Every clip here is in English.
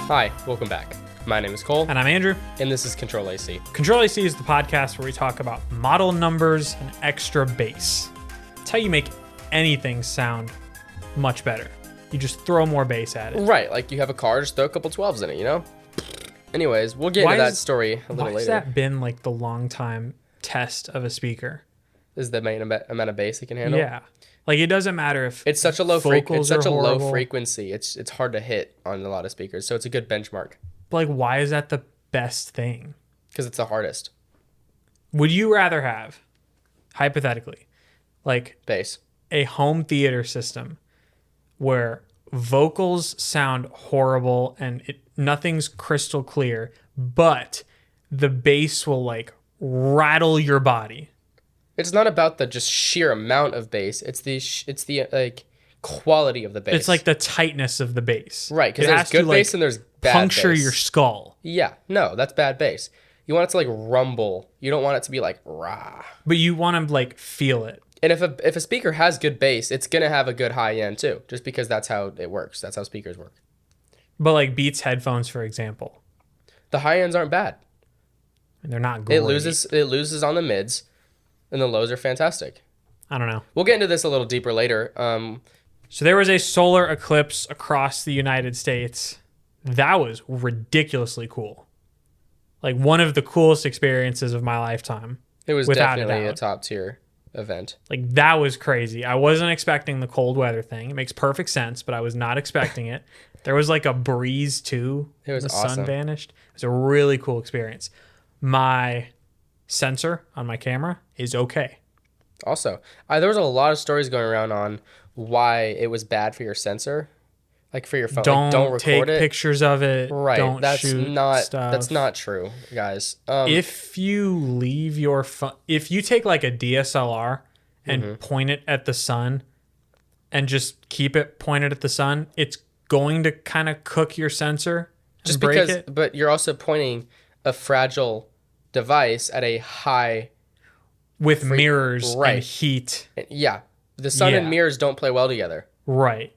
Hi, welcome back. My name is Cole, And I'm Andrew. and this is CTRL-AC. CTRL-AC is the podcast where we talk about model numbers and extra bass. It's how you make anything sound much better. You just throw more bass at it. Right, like you have a car, just throw a couple 12s in it, you know? Anyways, we'll get into that story a little Why has later. that been like the long time test of a speaker? Is the main amount of bass it can handle? Yeah. Like it doesn't matter if It's such a low vocals are horrible. frequency. It's hard to hit on a lot of speakers, so it's a good benchmark But like why is that the best thing? because it's the hardest. Would you rather have, hypothetically, like Bass. a home theater system where vocals sound horrible and nothing's crystal clear, but the bass will like rattle your body? It's not about the just sheer amount of bass. It's the like quality of the bass. It's like the tightness of the bass. Right, because It there's has good to, like, bass and there's bad puncture bass. your skull. Yeah, no, that's bad bass. You want it to like rumble. You don't want it to be like rah. But you want to like feel it. And if a speaker has good bass, it's gonna have a good high end too, just because that's how it works. That's how speakers work. But like Beats headphones, for example, The high ends aren't bad. and they're not great. It loses on the mids, and the lows are fantastic. I don't know. We'll get into this a little deeper later. So there was a solar eclipse across the United States. That was ridiculously cool. Like one of the coolest experiences of my lifetime. It was Without a definitely a doubt. top tier event. Like that was crazy. I wasn't expecting the cold weather thing. It makes perfect sense, but I was not expecting it. There was like a breeze too. It was the awesome. sun vanished. It was a really cool experience. My sensor on my camera is okay. Also, there was a lot of stories going around on why it was bad for your sensor, like for your phone. Don't, Like, don't record take it. pictures of it. Right. Don't That's shoot not stuff. that's not true, guys. If you leave your phone, if you take like a DSLR and Mm-hmm. point it at the sun and just keep it pointed at the sun, it's going to kind of cook your sensor and just break because, it. but you're also pointing a fragile device at a high. With mirrors right. and heat. Yeah, the sun Yeah. and mirrors don't play well together. Right.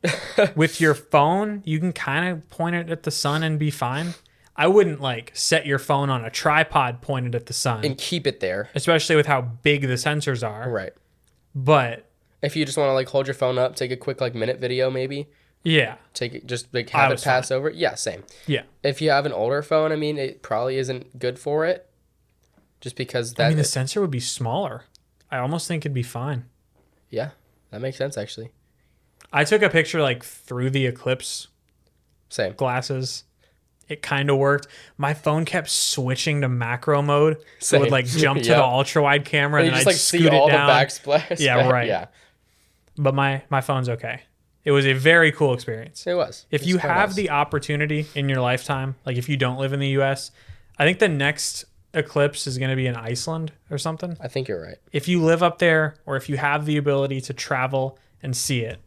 With your phone, you can kind of point it at the sun and be fine. I wouldn't like set your phone on a tripod pointed at the sun, And keep it there. especially with how big the sensors are. Right. But If you just want to like hold your phone up, take a quick like minute video, maybe yeah, take it, just like have it was pass over. Yeah, same. yeah. If you have an older phone, I mean, it probably isn't good for it. Just because that. I mean, the sensor would be smaller. I almost think it'd be fine. Yeah, that makes sense actually. I took a picture like through the eclipse Same. glasses. It kind of worked. My phone kept switching to macro mode, so it would Same. like jump to Yep. the ultra wide camera, And and you then just I'd like scoot see it all the down. backsplash. Yeah, right. Yeah, But my phone's okay. It was a very cool experience. it was. If It's you quite have nice. the opportunity in your lifetime, like if you don't live in the US, I think the next eclipse is going to be in Iceland or something. I think you're right. If you live up there or if you have the ability to travel and see it,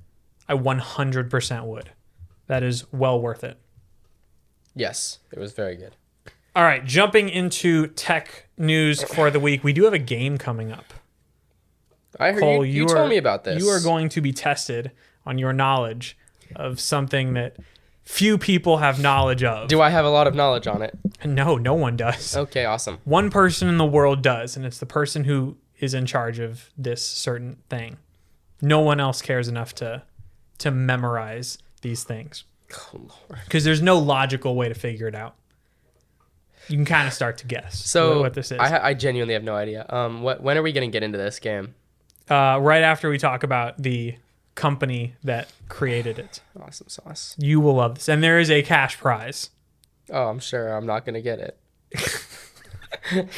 I 100% would. That is well worth it. Yes, it was very good. All right, jumping into tech news for the week. We do have a game coming up. I heard Cole, you told me about this. You are going to be tested on your knowledge of something that few people have knowledge of. Do I have a lot of knowledge on it? No one does. Okay, awesome. One person in the world does, and it's the person who is in charge of this certain thing. No one else cares enough to memorize these things Oh, Lord. because there's no logical way to figure it out. You can kind of start to guess So what this is. I genuinely have no idea. When are we gonna get into this game? Right after we talk about the company that created it. Awesome sauce. You will love this. And there is a cash prize. Oh, I'm sure I'm not gonna get it.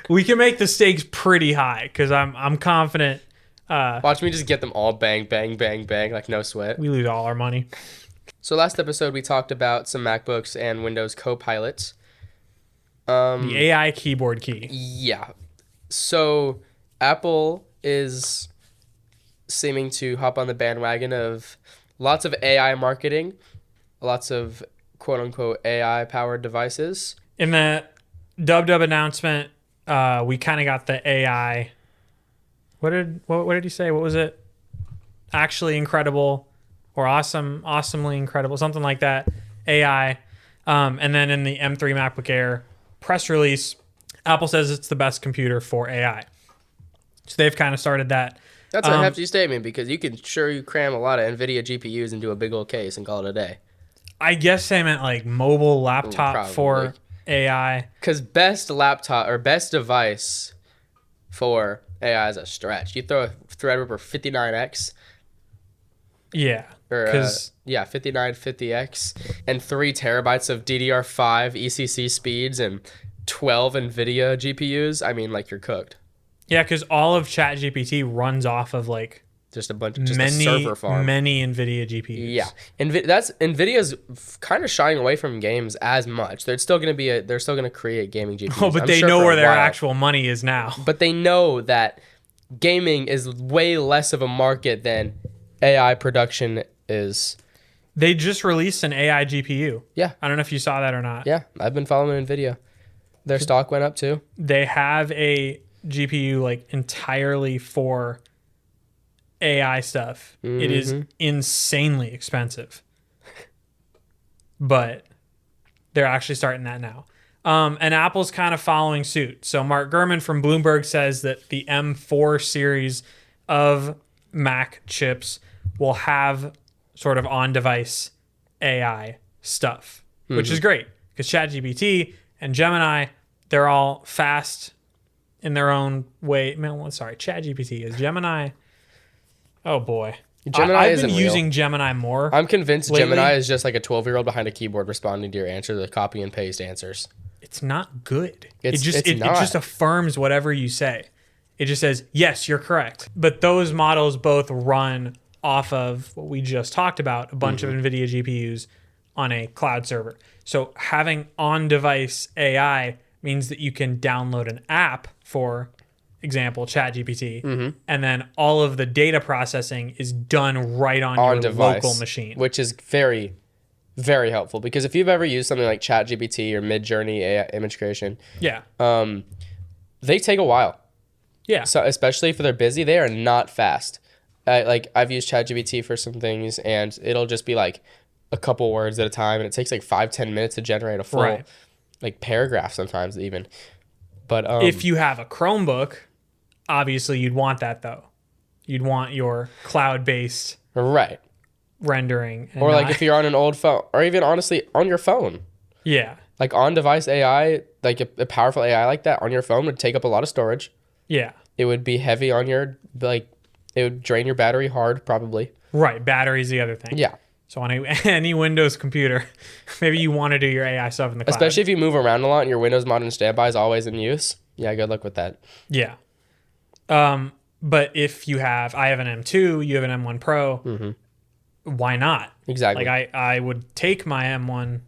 We can make the stakes pretty high because I'm confident Watch me just get them all bang, bang, bang, bang, like no sweat. we lose all our money. So last episode we talked about some MacBooks and Windows Copilot. The AI keyboard key. Yeah. So Apple is seeming to hop on the bandwagon of lots of AI marketing, lots of quote unquote AI powered devices. In the Dub announcement, we kind of got the AI. What did he say? What was it? Actually incredible or awesomely incredible, something like that. AI And then in the M3 MacBook Air press release, Apple says it's the best computer for AI. So they've kind of started that. That's a hefty statement because you cram a lot of NVIDIA GPUs into a big old case and call it a day. I guess they meant like mobile laptop for AI. Because best laptop or best device for AI is a stretch. You throw a Threadripper 59X. Yeah. Or 5950X and 3 terabytes of DDR5 ECC speeds and 12 NVIDIA GPUs. I mean, like, you're cooked. Yeah, because all of ChatGPT runs off of like just a server farm. Many NVIDIA GPUs. Yeah, NVIDIA's kind of shying away from games as much. They're still going to create gaming GPUs. Oh, but they know where their actual money is now. But they know that gaming is way less of a market than AI production is. They just released an AI GPU. Yeah, I don't know if you saw that or not. Yeah, I've been following NVIDIA. Their stock went up too. They have a GPU like entirely for AI stuff. Mm-hmm. It is insanely expensive, but they're actually starting that now. And Apple's kind of following suit. So Mark Gurman from Bloomberg says that the M4 series of Mac chips will have sort of on-device AI stuff, which is great because ChatGPT and Gemini, they're all fast in their own way. ChatGPT is Gemini. Oh boy, I've been using Gemini more. I'm convinced lately. Gemini is just like a 12-year-old behind a keyboard responding to your answer, the copy and paste answers. It's not good. It just affirms whatever you say. It just says yes, you're correct. But those models both run off of what we just talked about, a bunch of NVIDIA GPUs on a cloud server. So having on-device AI means that you can download an app, for example, ChatGPT, and then all of the data processing is done right on your device, local machine. Which is very, very helpful because if you've ever used something like ChatGPT or Midjourney AI image creation, they take a while. Yeah. So especially if they're busy, they are not fast. I've used ChatGPT for some things, and it'll just be like a couple words at a time, and it takes like 5-10 minutes to generate a full like paragraph sometimes even. But if you have a Chromebook, obviously you'd want that though. You'd want your cloud-based rendering, or like if you're on an old phone, or even honestly on your phone. Yeah. Like on-device AI, like a powerful AI like that on your phone would take up a lot of storage. Yeah. It would be heavy on your it would drain your battery hard probably. Right, battery's the other thing. Yeah. So on any Windows computer, maybe you want to do your AI stuff in the cloud. Especially if you move around a lot and your Windows Modern Standby is always in use. Yeah, good luck with that. Yeah. But if I have an M2, you have an M1 Pro, why not? Exactly. Like I would take my M1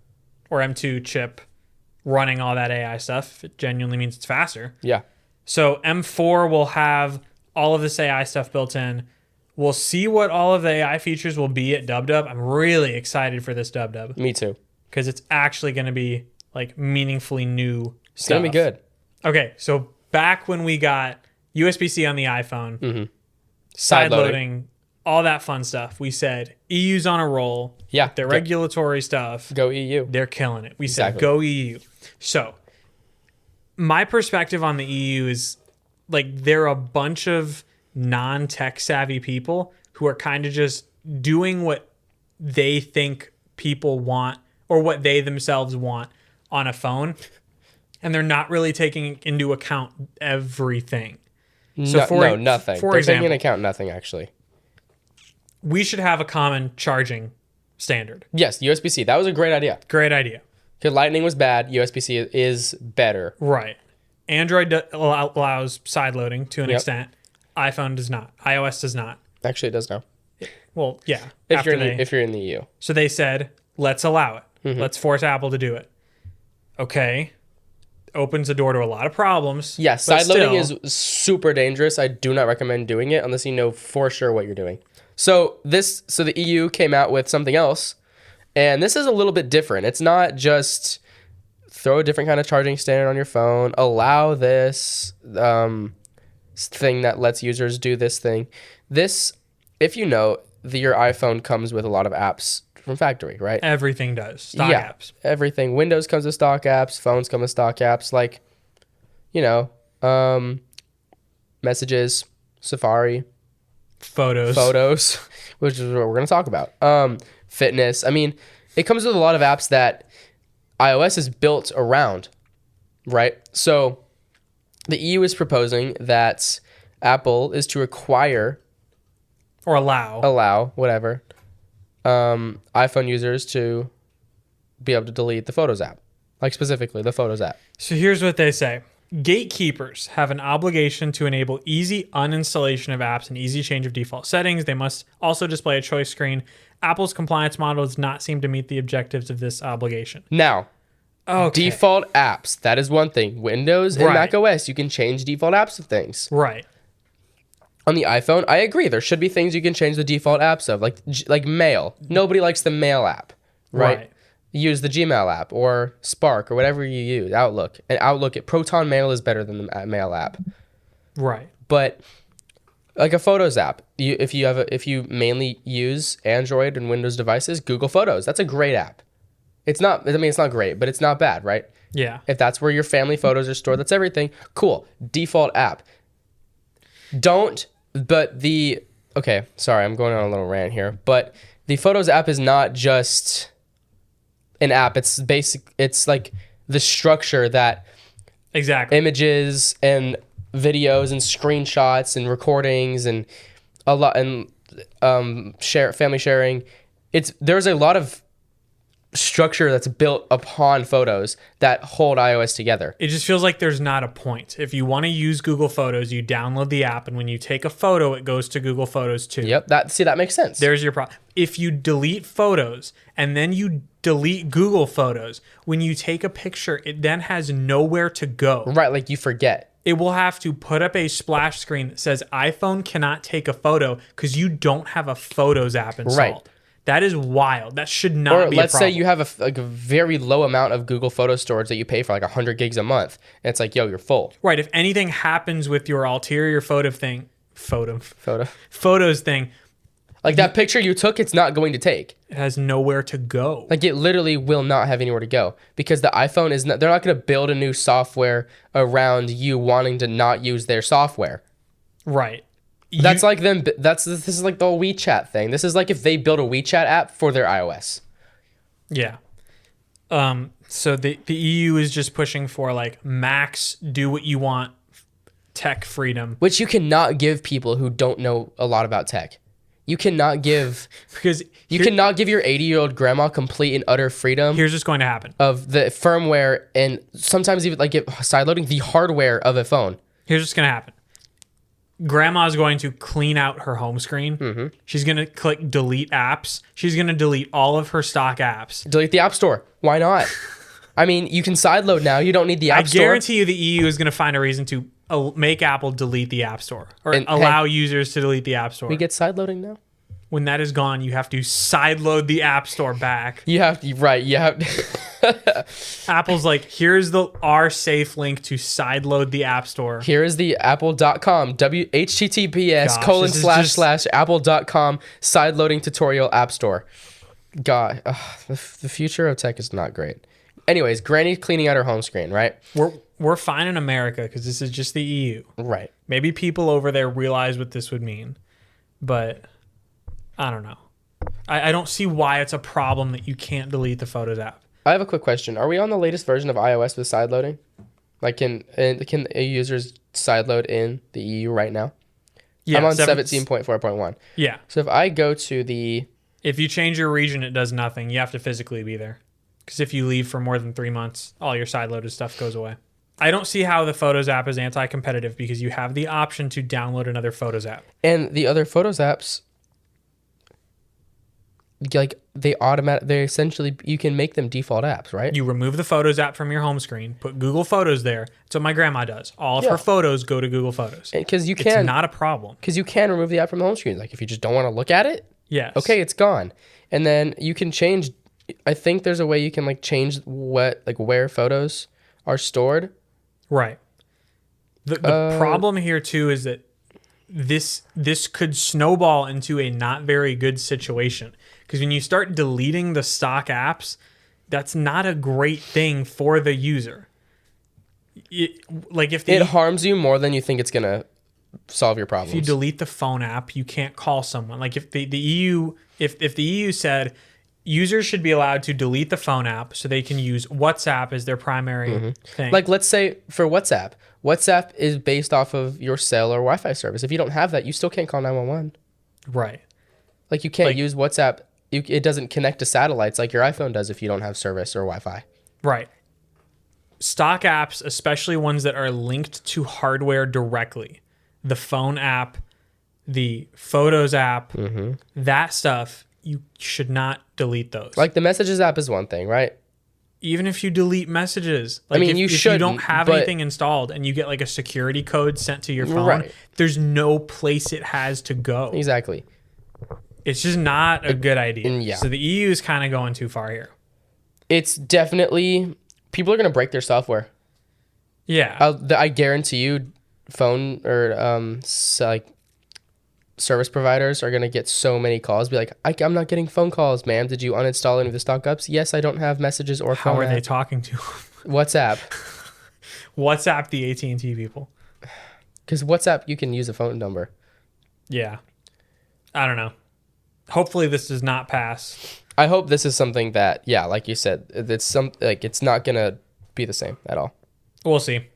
or M2 chip running all that AI stuff. It genuinely means it's faster. Yeah. So M4 will have all of this AI stuff built in. We'll see what all of the AI features will be at DubDub. I'm really excited for this DubDub. Me too. Because it's actually going to be like meaningfully new stuff. It's going to be good. Okay, so back when we got USB-C on the iPhone, side loading, all that fun stuff, we said EU's on a roll. Yeah. Their regulatory stuff. Go EU. They're killing it. We said go EU. So my perspective on the EU is like they're a bunch of non-tech savvy people who are kind of just doing what they think people want or what they themselves want on a phone, and they're not really taking into account everything. So nothing. For they're example, taking into account nothing actually. We should have a common charging standard. Yes, USB-C. That was a great idea. Great idea. Because Lightning was bad. USB-C is better. Right. Android allows side loading to an extent. iPhone does not. iOS does not. Actually, it does now. Well, yeah. If you're in the EU. So they said, let's allow it. Let's force Apple to do it. Okay. Opens the door to a lot of problems. Yeah, side loading is super dangerous. I do not recommend doing it unless you know for sure what you're doing. So the EU came out with something else, and this is a little bit different. It's not just throw a different kind of charging standard on your phone, allow this thing that lets users do this thing. This, if you know, your iPhone comes with a lot of apps from factory, right? Everything does. Stock apps. Everything. Windows comes with stock apps. Phones come with stock apps. Like, you know, messages, Safari, photos, which is what we're going to talk about. Fitness. I mean, it comes with a lot of apps that iOS is built around, right? So the EU is proposing that Apple is to require or allow whatever iPhone users to be able to delete the Photos app, like specifically the Photos app. So here's what they say. Gatekeepers have an obligation to enable easy uninstallation of apps and easy change of default settings. They must also display a choice screen. Apple's compliance model does not seem to meet the objectives of this obligation. Now, default apps, that is one thing. Windows and Mac OS, you can change default apps of things. Right. On the iPhone, I agree. There should be things you can change the default apps of, like Mail. Nobody likes the Mail app, right? Use the Gmail app or Spark or whatever you use, Outlook. And Outlook, Proton Mail is better than the Mail app. Right. But like a Photos app, if you mainly use Android and Windows devices, Google Photos, that's a great app. It's not great, but it's not bad, right? Yeah. If that's where your family photos are stored, that's everything. Cool. Default app. Okay, sorry, I'm going on a little rant here, but the Photos app is not just an app. It's like the structure that images and videos and screenshots and recordings and a lot and family sharing. There's a lot of structure that's built upon Photos that hold iOS together. It just feels like there's not a point. If you want to use Google Photos, you download the app, and when you take a photo, it goes to Google Photos too. Yep, that makes sense. There's your problem. If you delete Photos and then you delete Google Photos, when you take a picture, it then has nowhere to go. Right, like you forget. It will have to put up a splash screen that says iPhone cannot take a photo because you don't have a Photos app installed. Right. That is wild. That should not be a problem. Or let's say you have a very low amount of Google Photo storage that you pay for like 100 gigs a month. And it's like, yo, you're full. Right. If anything happens with your ulterior photos thing, like that picture you took, it's not going to take. It has nowhere to go. Like it literally will not have anywhere to go because the iPhone they're not going to build a new software around you wanting to not use their software. Right. This is like the whole WeChat thing. This is like if they build a WeChat app for their iOS. Yeah. So the EU is just pushing for like max do what you want tech freedom, which you cannot give people who don't know a lot about tech. You cannot give cannot give your 80-year-old grandma complete and utter freedom. Here's what's going to happen of the firmware and sometimes even like sideloading the hardware of a phone. Here's what's going to happen. Grandma's going to clean out her home screen. Mm-hmm. She's going to click delete apps. She's going to delete all of her stock apps. Delete the App Store. Why not? I mean, you can sideload now. You don't need the App Store. I guarantee you the EU is going to find a reason to make Apple delete the App Store or allow users to delete the App Store. We get sideloading now? When that is gone, you have to sideload the App Store back. You have to. Apple's like, here's our safe link to sideload the App Store. Here is the apple.com, https://apple.com sideloading tutorial App Store. God, the future of tech is not great. Anyways, Granny cleaning out her home screen, right? We're fine in America because this is just the EU. Right. Maybe people over there realize what this would mean, but I don't know. I don't see why it's a problem that you can't delete the Photos app. I have a quick question. Are we on the latest version of iOS with sideloading? Like, can users sideload in the EU right now? Yeah, I'm on 17.4.1. Yeah. So if I go to if you change your region, it does nothing. You have to physically be there. Because if you leave for more than 3 months, all your sideloaded stuff goes away. I don't see how the Photos app is anti-competitive because you have the option to download another Photos app. And the other Photos apps, like they essentially, you can make them default apps, right? You remove the Photos app from your home screen, put Google Photos there. That's what my grandma does. All of her photos go to Google Photos. Because it's not a problem. Because you can remove the app from the home screen. Like if you just don't want to look at it, yes. Okay, it's gone. And then you can change. I think there's a way you can like change where photos are stored. Right. The problem here too is that this could snowball into a not very good situation Because when you start deleting the stock apps, that's not a great thing for the user. It harms you more than you think it's gonna solve your problems. If you delete the phone app, you can't call someone. Like if the EU, if the EU said users should be allowed to delete the phone app so they can use WhatsApp as their primary thing. Like, let's say for WhatsApp is based off of your cell or Wi-Fi service. If you don't have that, you still can't call 911. Right. Like, you can't use WhatsApp. It doesn't connect to satellites like your iPhone does if you don't have service or Wi-Fi. Right. Stock apps, especially ones that are linked to hardware directly, the phone app, the Photos app, that stuff, you should not delete those. Like, the Messages app is one thing, right? Even if you delete messages, like I mean, if you don't have anything installed and you get like a security code sent to your phone, there's no place it has to go. Exactly. It's just not a good idea. Yeah. So the EU is kind of going too far here. It's definitely, people are going to break their software. Yeah. I guarantee you, phone or service providers are going to get so many calls. Be like, I'm not getting phone calls, ma'am. Did you uninstall any of the stock apps? Yes, I don't have Messages or phone. How are they talking to? WhatsApp. WhatsApp the AT&T people. Because WhatsApp, you can use a phone number. Yeah. I don't know. Hopefully this does not pass. I hope this is something that, yeah, like you said, it's not going to be the same at all. We'll see.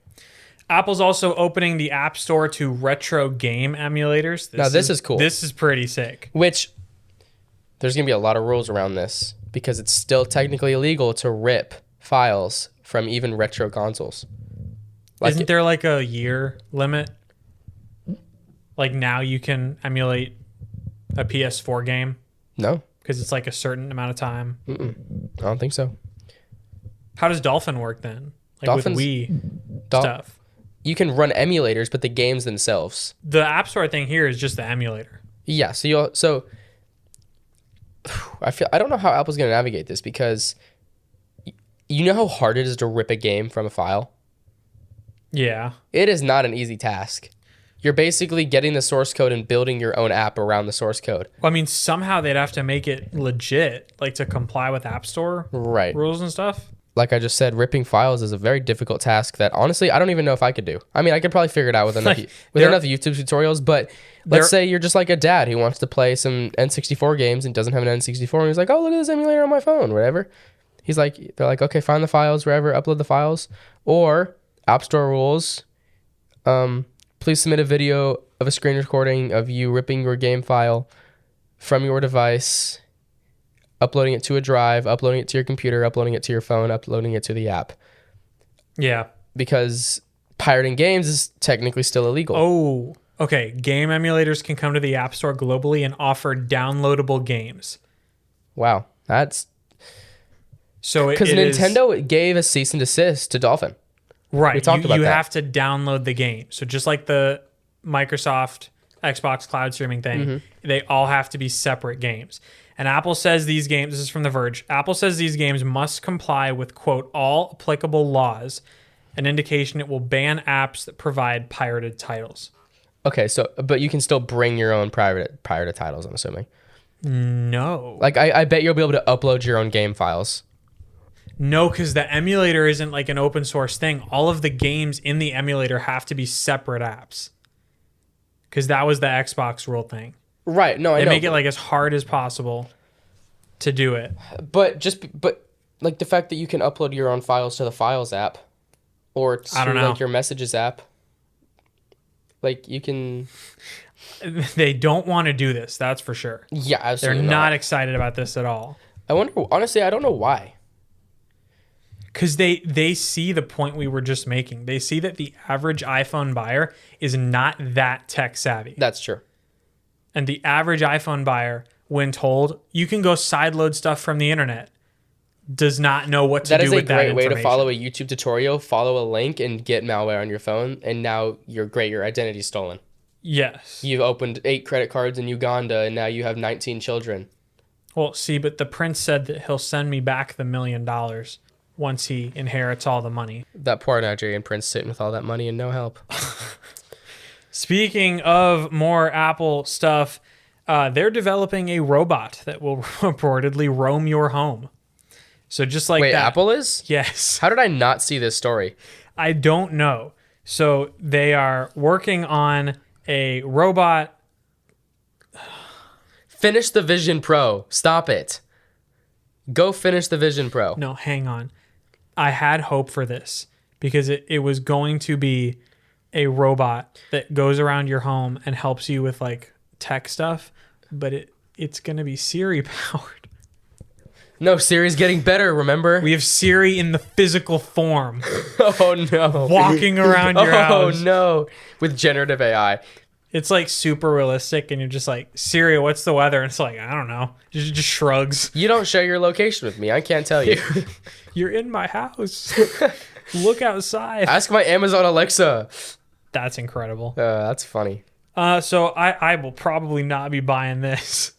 Apple's also opening the App Store to retro game emulators. This is cool. This is pretty sick. Which, there's going to be a lot of rules around this because it's still technically illegal to rip files from even retro consoles. Isn't there like a year limit? Like now you can emulate a PS4 game? No. Because it's like a certain amount of time? I don't think so. How does Dolphin work then? Like Dolphin's, with Wii stuff? You can run emulators, but the games themselves. The App Store thing here is just the emulator. Yeah, I don't know how Apple's going to navigate this because you know how hard it is to rip a game from a file? Yeah. It is not an easy task. You're basically getting the source code and building your own app around the source code. Well, I mean, somehow they'd have to make it legit, like to comply with App Store rules and stuff. Like I just said, ripping files is a very difficult task that honestly, I don't even know if I could do. I mean, I could probably figure it out with enough YouTube tutorials, but let's say you're just like a dad who wants to play some N64 games and doesn't have an N64 and he's like, oh, look at this emulator on my phone, whatever. They're like, okay, find the files wherever, upload the files. Or App Store rules, please submit a video of a screen recording of you ripping your game file from your device, uploading it to a drive, uploading it to your computer, uploading it to your phone, uploading it to the app. Yeah. Because pirating games is technically still illegal. Oh, okay. Game emulators can come to the App Store globally and offer downloadable games. Wow. That's... So because Nintendo gave a cease and desist to Dolphin. Right. We talked about that. You have to download the game. So just like the Microsoft Xbox cloud streaming thing, they all have to be separate games. And Apple says these games, this is from The Verge, Apple says these games must comply with, quote, all applicable laws, an indication it will ban apps that provide pirated titles. Okay, but you can still bring your own pirated titles, I'm assuming. No. Like, I bet you'll be able to upload your own game files. No, because the emulator isn't like an open source thing. All of the games in the emulator have to be separate apps. Because that was the Xbox rule thing. Right. No, I know. They make it like as hard as possible to do it. But like the fact that you can upload your own files to the Files app or to like your Messages app. Like you can... They don't want to do this, that's for sure. Yeah, absolutely. They're not excited about this at all. I wonder, honestly, I don't know why. Because they see the point we were just making. They see that the average iPhone buyer is not that tech savvy. That's true. And the average iPhone buyer, when told, you can go sideload stuff from the internet, does not know what to do with that information. That is a great way to follow a YouTube tutorial, follow a link, and get malware on your phone, and now your identity's stolen. Yes. You've opened 8 credit cards in Uganda, and now you have 19 children. Well, see, but the prince said that he'll send me back the $1 million once he inherits all the money. That poor Nigerian prince sitting with all that money and no help. Speaking of more Apple stuff, They're developing a robot that will reportedly roam your home. So just like Wait, that. Apple is? Yes. How did I not see this story? I don't know. So they are working on a robot. Finish the Vision Pro. Stop it. Go finish the Vision Pro. No, hang on. I had hope for this because it was going to be a robot that goes around your home and helps you with like tech stuff, but it's going to be Siri powered. No, Siri's getting better, remember? We have Siri in the physical form. Oh, no. Walking around your house. Oh, no. With generative AI. It's like super realistic, and you're just like, Siri, what's the weather? And it's like, I don't know. Just shrugs. You don't share your location with me. I can't tell you. You're in my house. Look outside. Ask my Amazon Alexa. That's incredible. That's funny. So I will probably not be buying this.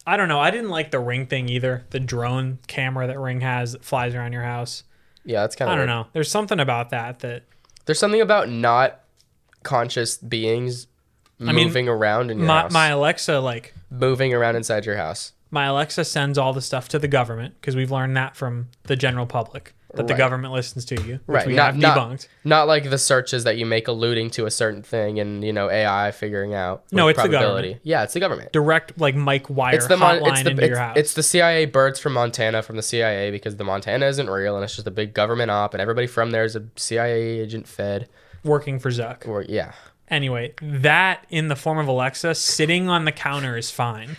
I don't know. I didn't like the Ring thing either. The drone camera that Ring has that flies around your house. Yeah, that's kind of I don't know. There's something about that. There's something about not conscious beings moving around in your house. My Alexa, like... Moving around inside your house. My Alexa sends all the stuff to the government because we've learned that from the general public. That the government listens to you, which we have debunked. Not like the searches that you make alluding to a certain thing and, AI figuring out. No, it's probability. the government. Yeah, it's the government. Direct, like, Mike Wire hotline into your house. It's the CIA birds from Montana from the CIA because the Montana isn't real and it's just a big government op and everybody from there is a CIA agent fed. Working for Zuck. Yeah. Anyway, that in the form of Alexa sitting on the counter is fine.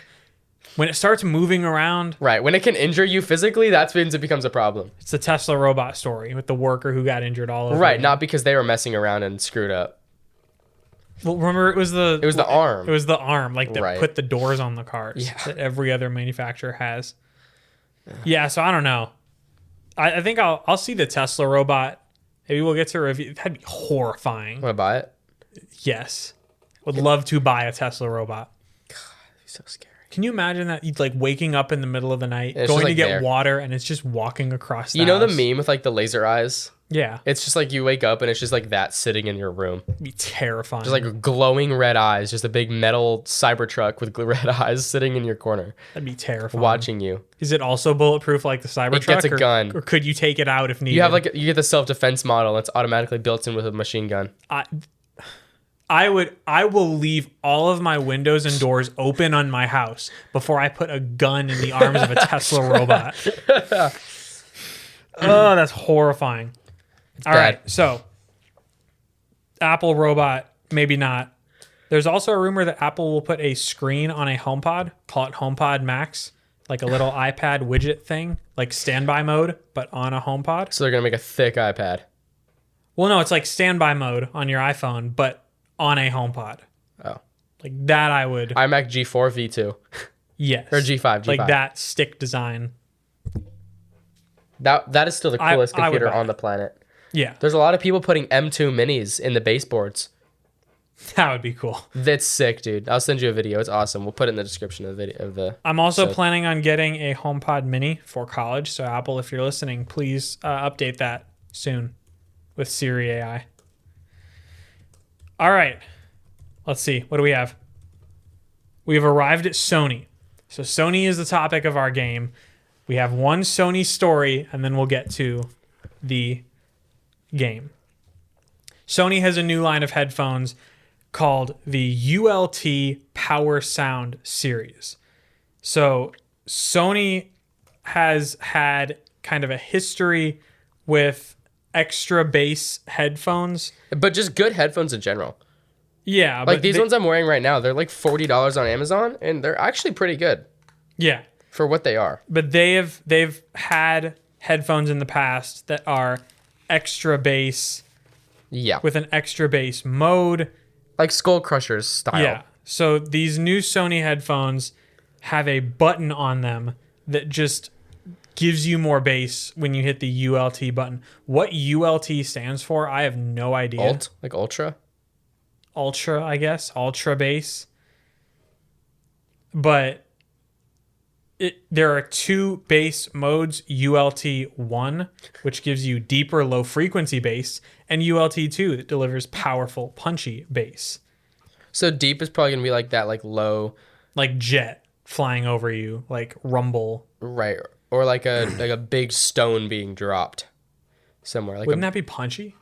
When it starts moving around... Right. When it can injure you physically, that's when it becomes a problem. It's the Tesla robot story with the worker who got injured all over. Right. Again. Not because they were messing around and screwed up. Well, remember, it was the arm. It was the arm, like that put the doors on the cars that every other manufacturer has. Yeah, so I don't know. I think I'll see the Tesla robot. Maybe we'll get to review. That'd be horrifying. Want to buy it? Yes. Would love to buy a Tesla robot. God, that'd be so scary. Can you imagine that? You'd like waking up in the middle of the night, it's going to like get water, and it's just walking across the You know house. the meme with like the laser eyes? Yeah. It's just like you wake up and it's just like that sitting in your room. It'd be terrifying. Just like glowing red eyes, just a big metal Cybertruck with red eyes sitting in your corner. That'd be terrifying. Watching you. Is it also bulletproof like the Cybertruck? It gets a gun. Or could you take it out if needed? You get the self-defense model that's automatically built in with a machine gun. I will leave all of my windows and doors open on my house before I put a gun in the arms of a Tesla robot. Oh, that's horrifying. All right, so Apple robot, maybe not. There's also a rumor that Apple will put a screen on a HomePod, call it HomePod Max, like a little iPad widget thing, like standby mode, but on a HomePod. So they're going to make a thick iPad. Well, no, it's like standby mode on your iPhone, but on a HomePod. Oh. Like that I would... iMac G4 V2. Yes. Or G5. Like that stick design. That is still the coolest computer on the planet. Yeah. There's a lot of people putting M2 minis in the baseboards. That would be cool. That's sick, dude. I'll send you a video. It's awesome. We'll put it in the description of the video. I'm also planning on getting a HomePod mini for college. So Apple, if you're listening, please update that soon with Siri AI. All right. Let's see. What do we have? We've arrived at Sony. So Sony is the topic of our game. We have one Sony story, and then we'll get to the game. Sony has a new line of headphones called the ULT Power Sound Series. So Sony has had kind of a history with extra bass headphones. But just good headphones in general. Yeah. Like these ones I'm wearing right now, they're like $40 on Amazon, and they're actually pretty good. Yeah. For what they are. But they've had headphones in the past that are extra bass. Yeah. With an extra bass mode. Like Skull Crushers style. Yeah. So these new Sony headphones have a button on them that just gives you more bass when you hit the ULT button. What ULT stands for, I have no idea. Alt? Like Ultra? Ultra, I guess. Ultra bass. But there are two bass modes, ULT1, which gives you deeper low frequency bass, and ULT2 that delivers powerful punchy bass. So deep is probably going to be like that, like low like jet flying over you, like rumble. Right. Or like a big stone being dropped somewhere. Wouldn't that be punchy?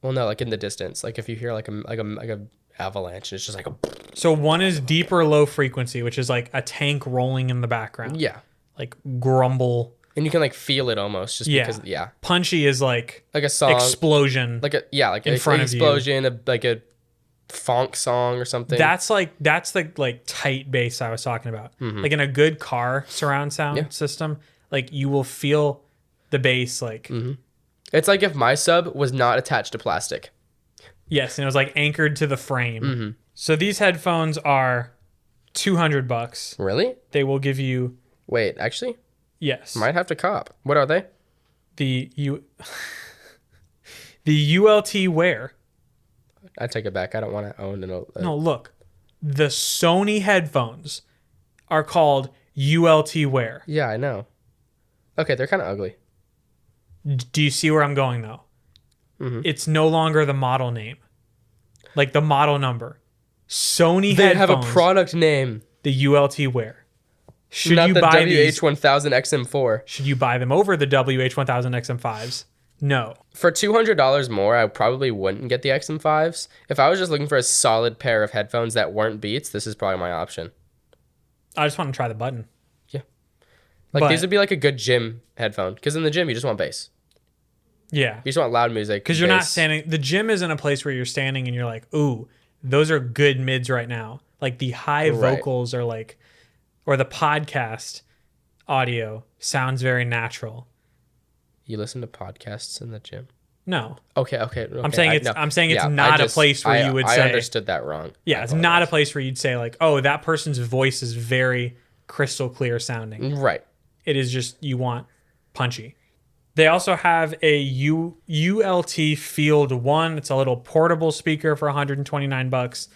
Well, no, like in the distance. Like if you hear like a avalanche, it's just like a So one is deep or low frequency, which is like a tank rolling in the background. yeah. Like grumble. And you can like feel it almost just Yeah. because yeah. Punchy is like Like a song, explosion. like in front of you. explosion, like a funk song or something. That's the like tight bass I was talking about. Like in a good car surround sound system, like you will feel the bass like It's like if my sub was not attached to plastic. yes, and it was like anchored to the frame. So these headphones are $200. Really? They will give you Wait, actually, yes. might have to cop. What are they? The ULT Wear. I take it back. I don't want to own an. No, look. The Sony headphones are called ULT Wear. Yeah, I know. Okay, they're kind of ugly. Do you see where I'm going though? It's no longer the model name. Like the model number. Sony They headphones. have a product name. The ULT Wear. Should Not you the buy these? WH1000 XM4. Should you buy them over the WH1000 XM5s? No. For $200 more, I probably wouldn't get the XM5s. If I was just looking for a solid pair of headphones that weren't Beats, this is probably my option. I just want to try the button. Yeah. Like But- these would be like a good gym headphone. Because in the gym, you just want bass. Yeah. You just want loud music. Because you're not bass. standing. The gym isn't a place where you're standing and you're like, ooh, those are good mids right now. Like the high Right. vocals are like, or the podcast audio sounds very natural. You listen to podcasts in the gym? No. Okay. I'm saying it's I not a place where you would I say. understood that wrong. Yeah, I it's not a apologize. place where you'd say like, oh, that person's voice is very crystal clear sounding. Right. It is just you want punchy. They also have a ULT Field 1. It's a little portable speaker for $129.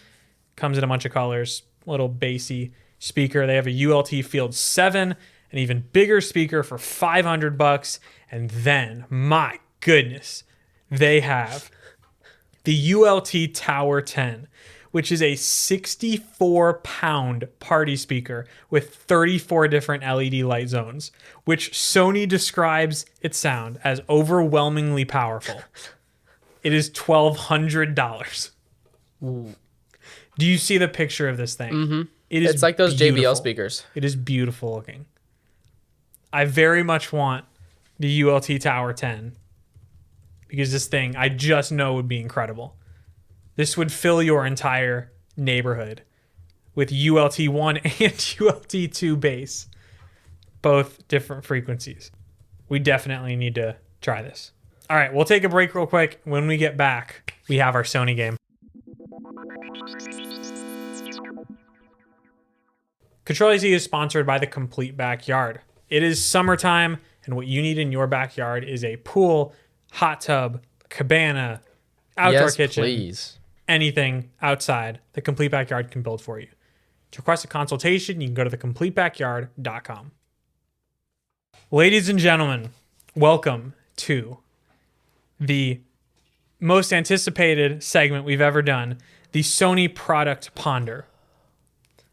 Comes in a bunch of colors. Little bassy speaker. They have a ULT Field 7, an even bigger speaker for $500. And then, my goodness, they have the ULT Tower 10, which is a 64-pound party speaker with 34 different LED light zones, which Sony describes its sound as overwhelmingly powerful. It is $1,200. Do you see the picture of this thing? Mm-hmm. It's like those beautiful. JBL speakers. It is beautiful looking. I very much want the ULT Tower 10 because this thing I just know would be incredible. This would fill your entire neighborhood with ULT 1 and ULT 2 bass, both different frequencies. We definitely need to try this. All right, we'll take a break real quick. When we get back, we have our Sony game. Control-AC is sponsored by the Complete Backyard. It is summertime, and what you need in your backyard is a pool, hot tub, cabana, outdoor Yes, kitchen, please. anything outside. The Complete Backyard can build for you. To request a consultation, you can go to thecompletebackyard.com. Ladies and gentlemen, welcome to the most anticipated segment we've ever done, the Sony Product Ponder.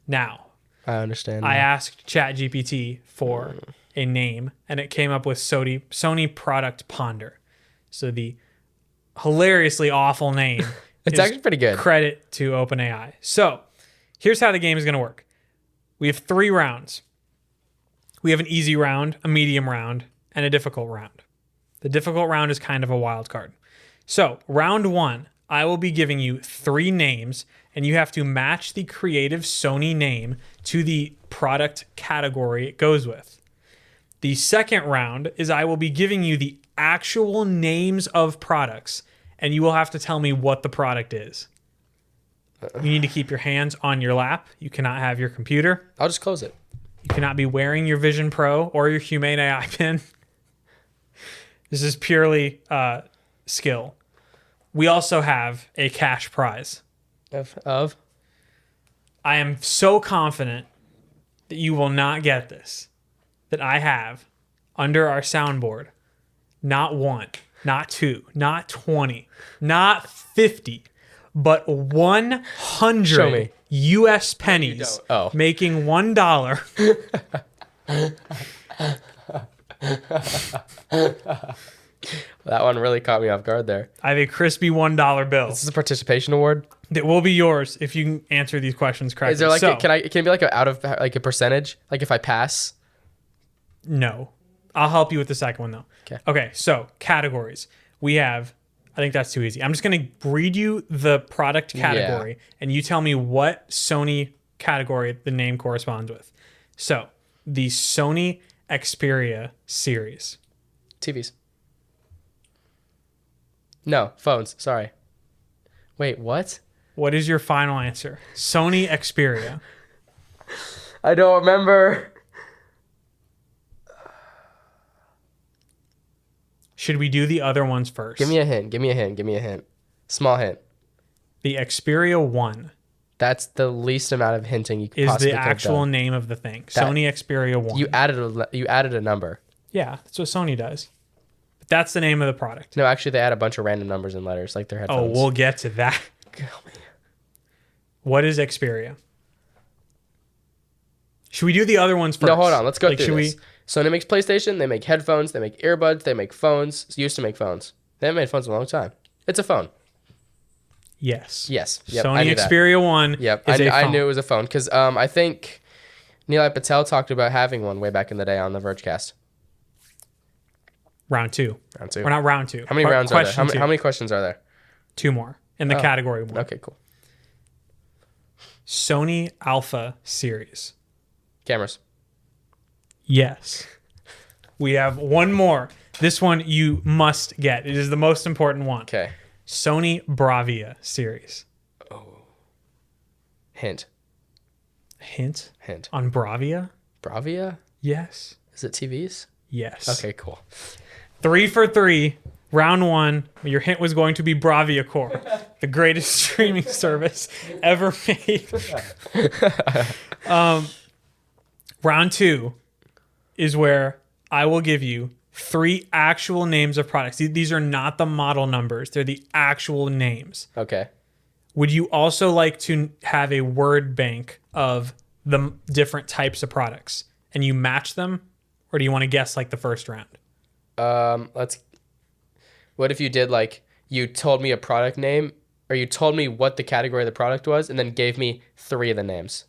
Now, I understand. I asked ChatGPT for a name, and it came up with Sony Product Ponder. So the hilariously awful name. It's is actually pretty good. Credit to OpenAI. So here's how the game is going to work. We have 3 rounds. We have an easy round, a medium round, and a difficult round. The difficult round is kind of a wild card. So round 1, I will be giving you 3 names, and you have to match the creative Sony name to the product category it goes with. The second round is I will be giving you the actual names of products, and you will have to tell me what the product is. You need to keep your hands on your lap. You cannot have your computer. I'll just close it. You cannot be wearing your Vision Pro or your Humane AI pin. This is purely skill. We also have a cash prize. Of? I am so confident that you will not get this, that I have under our soundboard not 1, not 2, not 20, not 50, but Show 100 me. U.S. pennies, don't. Oh. making $1. That one really caught me off guard there. I have a crispy $1 bill This is a participation award. that will be yours if you can answer these questions correctly. Is there like So, can it be like a percentage? Like if I pass? no. I'll help you with the second one, though. Okay, so categories. We have, I think that's too easy. I'm just going to read you the product category, and you tell me what Sony category the name corresponds with. So, the Sony Xperia series. TVs. No, phones. Sorry. Wait, what? What is your final answer? Sony Xperia. I don't remember. Should we do the other ones first? Give me a hint. Small hint. The Xperia 1 That's the least amount of hinting you could is possibly the could have actual done. name of the thing. Sony Xperia 1. You added a number. Yeah, that's what Sony does. But that's the name of the product. No, actually, they add a bunch of random numbers and letters like their Oh, headphones. we'll get to that. What is Xperia? Should we do the other ones first? No, hold on. Let's go through should this. Sony makes PlayStation. They make headphones. They make earbuds. They make phones. Used to make phones. They haven't made phones in a long time. It's a phone. Yes. Yes. Yep, I Sony knew that. Xperia 1 Yep. is a phone. I knew it was a phone because I think Nilay Patel talked about having one way back in the day on the Vergecast. Round 2. Round 2. We're not round 2. How many rounds are there? Question two. How many questions are there? 2 more in the category 1. Okay, cool. Sony Alpha series. Cameras. Yes. We have one more. This one you must get. It is the most important one. Okay. Sony Bravia series. Hint. Hint Hint. on Bravia? Bravia? Yes. Is it TVs? Yes. Okay, cool. 3 for 3. Round 1. Your hint was going to be Bravia Core, the greatest streaming service ever made. Round 2 is where I will give you 3 actual names of products. These are not the model numbers. They're the actual names. Okay. Would you also like to have a word bank of the different types of products and you match them? Or do you want to guess like the first round? What if you did like you told me a product name or you told me what the category of the product was and then gave me 3 of the names?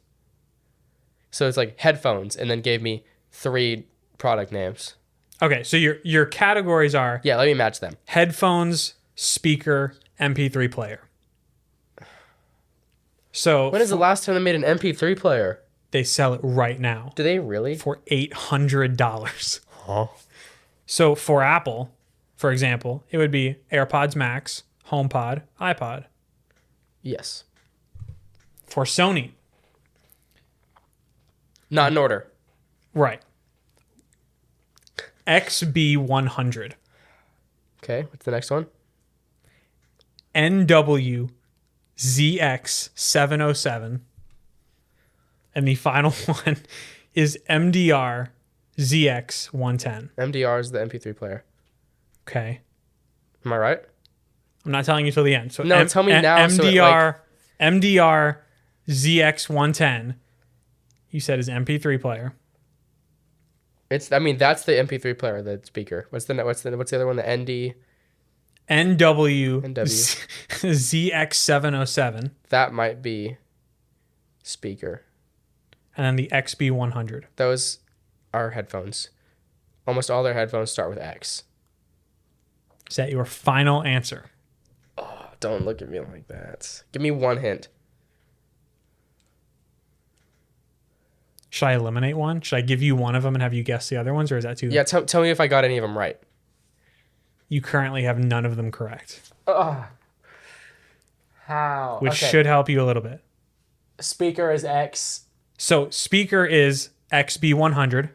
So it's like headphones and then gave me 3 product names. Okay, so your categories are Yeah, let me match them. headphones, speaker, MP3 player. So When is the last time they made an MP3 player? they sell it right now Do they really? for $800. Huh? So for Apple, for example, it would be AirPods Max, HomePod, iPod. Yes. For Sony, Not in order. right. XB100, Okay, what's the next one? NW ZX707, and the final one is MDR ZX110. MDR is the MP3 player. Okay. Am I right? I'm not telling you till the end. So No, tell me now so it, MDR ZX110. You said is MP3 player. That's the MP3 player, the speaker. What's the other one? The ND. NW NW. ZX707, That might be speaker. and then the XB100. Those are headphones. Almost all their headphones start with X. Is that your final answer? Oh, don't look at me like that. Give me one hint. Should I eliminate one? Should I give you one of them and have you guess the other ones, or is that too? Yeah, tell me if I got any of them right. You currently have none of them correct, How? which should help you a little bit. Speaker is X. So speaker is XB100.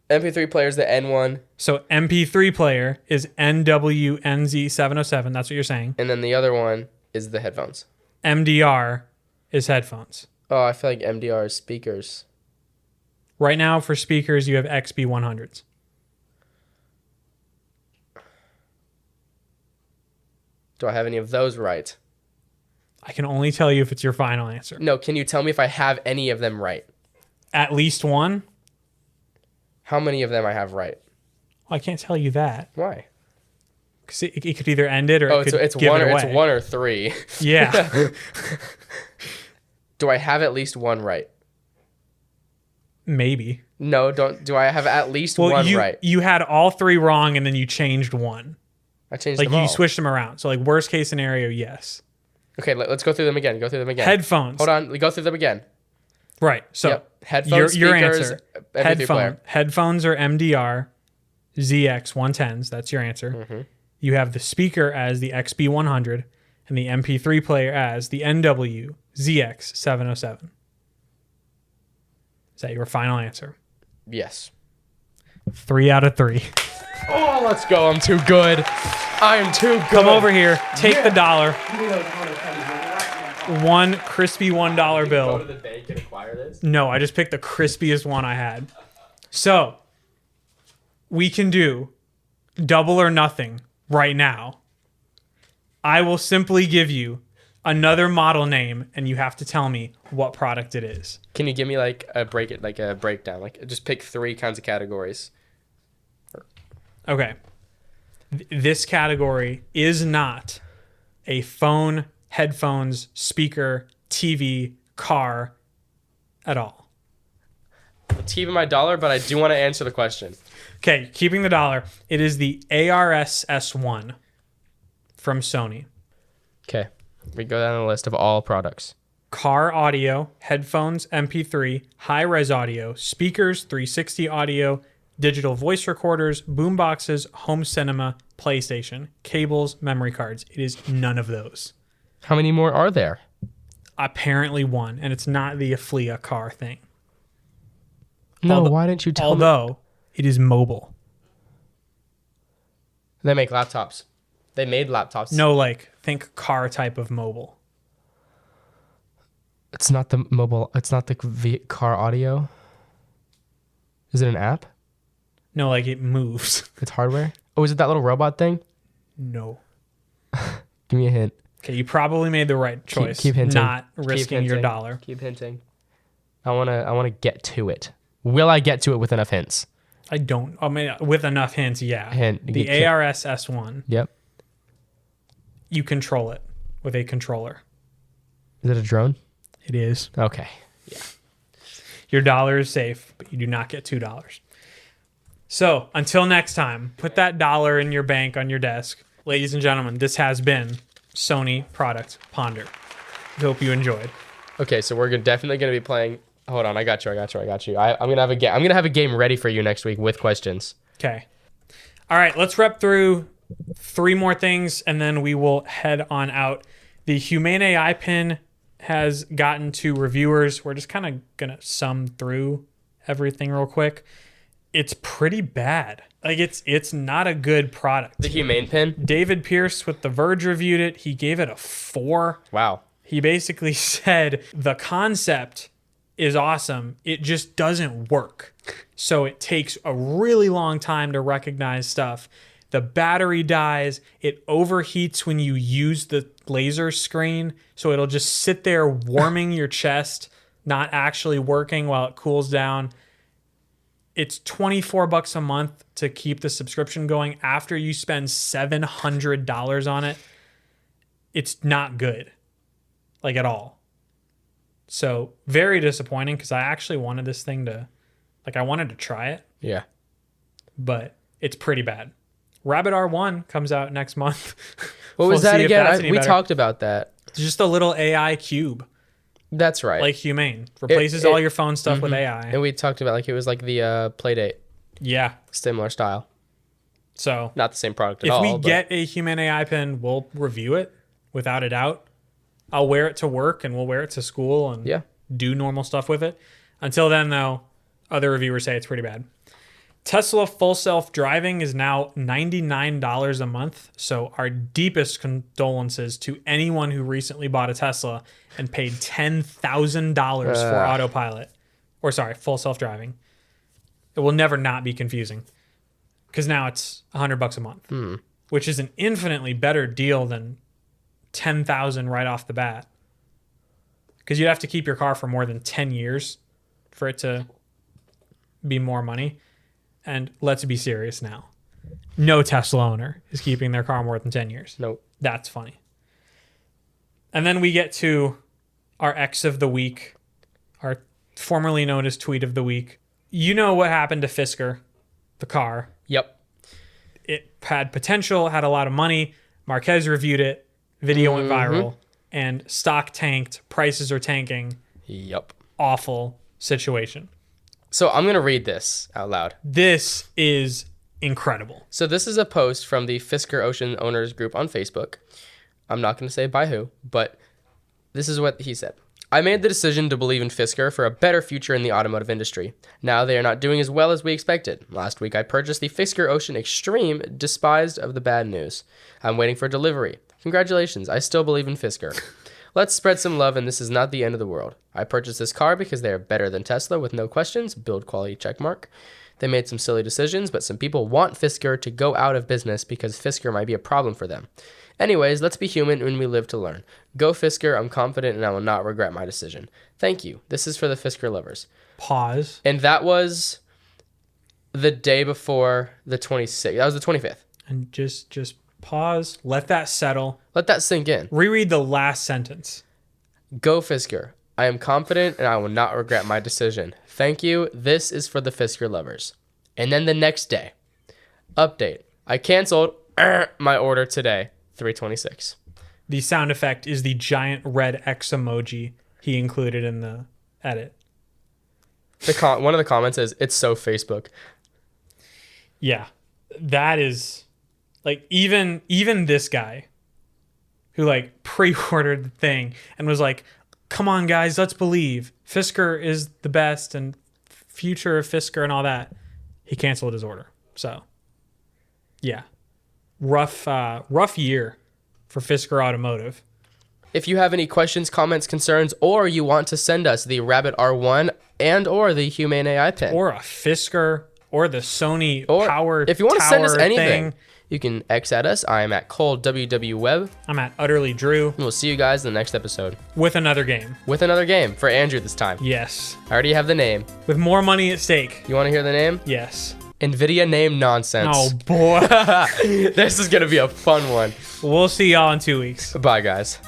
MP3 player is the N1. So MP3 player is NWNZ707. That's what you're saying. And then the other one is the headphones. MDR is headphones. Oh, I feel like MDR is speakers. Right now for speakers, you have XB100s. Do I have any of those right? I can only tell you if it's your final answer. No, can you tell me if I have any of them right? At least one? How many of them I have right? Well, I can't tell you that. Why? Because it could either end it or Oh, it could it's give one. it away. It's one or three. Yeah. Do I have at least one right? Maybe. No, don't. Do I have at least Well, one right? you had all three wrong and then you changed one. I changed Like them all. you switched them around. So like worst case scenario, yes. Okay, let's go through them again. Headphones. Hold on. Go through them again. Right. So Yep. Headphones, your speakers, answer. MP3 player. Headphones are MDR ZX 110s. That's your answer. Mm-hmm. You have the speaker as the XB 100 and the MP3 player as the NW ZX 707. Is that your final answer? Yes. 3 out of 3. Oh, let's go. I'm too good. I am too good. Come over here. Take the dollar. One crispy $1 Go to bill. the bank and acquire this. No, I just picked the crispiest one I had. So, we can do double or nothing right now. I will simply give you another model name and you have to tell me what product it is. Can you give me like a breakdown? Like just pick 3 kinds of categories. Okay. This category is not a phone, headphones, speaker, TV, car at all. It's keeping my dollar, but I do want to answer the question. Okay, keeping the dollar. It is the ARS S1 from Sony. Okay. We go down the list of all products. Car audio, headphones, MP3, high-res audio, speakers, 360 audio, digital voice recorders, boomboxes, home cinema, PlayStation, cables, memory cards. It is none of those. How many more are there? Apparently one, and it's not the Aflia car thing. No, why didn't you tell me? Although it is mobile. They make laptops. They made laptops. No, like think car type of mobile. It's not the mobile. It's not the car audio. Is it an app? No, like it moves. It's hardware. Oh, is it that little robot thing? No. Give me a hint. Okay, you probably made the right choice. Keep hinting. Not risking your dollar. Keep hinting. I wanna get to it. Will I get to it with enough hints? I don't. I mean, with enough hints, yeah. Hint. The ARS S1. Yep. You control it with a controller. Is it a drone? It is. Okay. Your dollar is safe, but you do not get $2. So until next time, put that dollar in your bank on your desk. Ladies and gentlemen, this has been Sony Product Ponder. I hope you enjoyed. Okay, so we're definitely gonna be playing. Hold on, I got you. I'm gonna have a game. I'm gonna have a game ready for you next week with questions. Okay. All right, let's rep through 3 more things and then we will head on out. The Humane AI pin has gotten to reviewers. We're just kind of going to sum through everything real quick. It's pretty bad. Like it's not a good product. The Humane pin? David Pierce with The Verge reviewed it. He gave it a 4. Wow. He basically said the concept is awesome. It just doesn't work. So it takes a really long time to recognize stuff. The battery dies. It overheats when you use the laser screen. So it'll just sit there warming your chest, not actually working while it cools down. It's $24 a month to keep the subscription going after you spend $700 on it. It's not good, like at all. So very disappointing because I actually wanted this thing to, I wanted to try it. Yeah. But it's pretty bad. Rabbit R1 comes out next month. What was that again? We talked about that. It's just a little AI cube. That's right. Like Humane. Replaces all your phone stuff with AI. And we talked about it was like the Playdate. Yeah. Similar style. So not the same product at all. all. If we get a Humane AI pin, we'll review it without a doubt. I'll wear it to work and we'll wear it to school and do normal stuff with it. Until then, though, other reviewers say it's pretty bad. Tesla full self-driving is now $99 a month. So our deepest condolences to anyone who recently bought a Tesla and paid $10,000 for autopilot. Or sorry, full self-driving. It will never not be confusing. Because now it's $100 a month. Which is an infinitely better deal than $10,000 right off the bat. because you'd have to keep your car for more than 10 years for it to be more money. And let's be serious now. No Tesla owner is keeping their car more than 10 years. Nope. That's funny. And then we get to our X of the week, our formerly known as tweet of the week. You know what happened to Fisker, the car. Yep. It had potential, had a lot of money. Marquez reviewed it. Video went viral. And stock tanked. Prices are tanking. Yep. Awful situation. So I'm going to read this out loud. This is incredible. So this is a post from the Fisker Ocean Owners group on Facebook. I'm not going to say by who, but this is what he said. I made the decision to believe in Fisker for a better future in the automotive industry. Now they are not doing as well as we expected. Last week I purchased the Fisker Ocean Extreme, despised of the bad news. I'm waiting for delivery. Congratulations, I still believe in Fisker. Let's spread some love, and this is not the end of the world. I purchased this car because they are better than Tesla with no questions, build quality checkmark. They made some silly decisions, but some people want Fisker to go out of business because Fisker might be a problem for them. Anyways, let's be human when we live to learn. Go Fisker, I'm confident and I will not regret my decision. Thank you. This is for the Fisker lovers. Pause. And that was the day before the 26th. That was the 25th. And just pause. Let that settle. Let that sink in. Reread the last sentence. Go Fisker. I am confident and I will not regret my decision. Thank you. This is for the Fisker lovers. And then the next day. Update. I canceled my order today. 326. The sound effect is the giant red X emoji he included in the edit. One of the comments is, it's so Facebook. Yeah. That is like even this guy who like pre-ordered the thing and was like, come on guys, let's believe Fisker is the best and future of Fisker and all that. He canceled his order. So yeah. Rough year for Fisker Automotive. If you have any questions, comments, concerns, or you want to send us the Rabbit R1 and or the Humane AI pen. Or a Fisker or the Sony or power if you want to send us anything, thing. You can X at us. I am at Cole WW I'm at Utterly Drew. And we'll see you guys in the next episode. With another game. With another game for Andrew this time. Yes. I already have the name. With more money at stake. You want to hear the name? Yes. NVIDIA name nonsense. Oh, boy. This is going to be a fun one. We'll see y'all in 2 weeks. Bye, guys.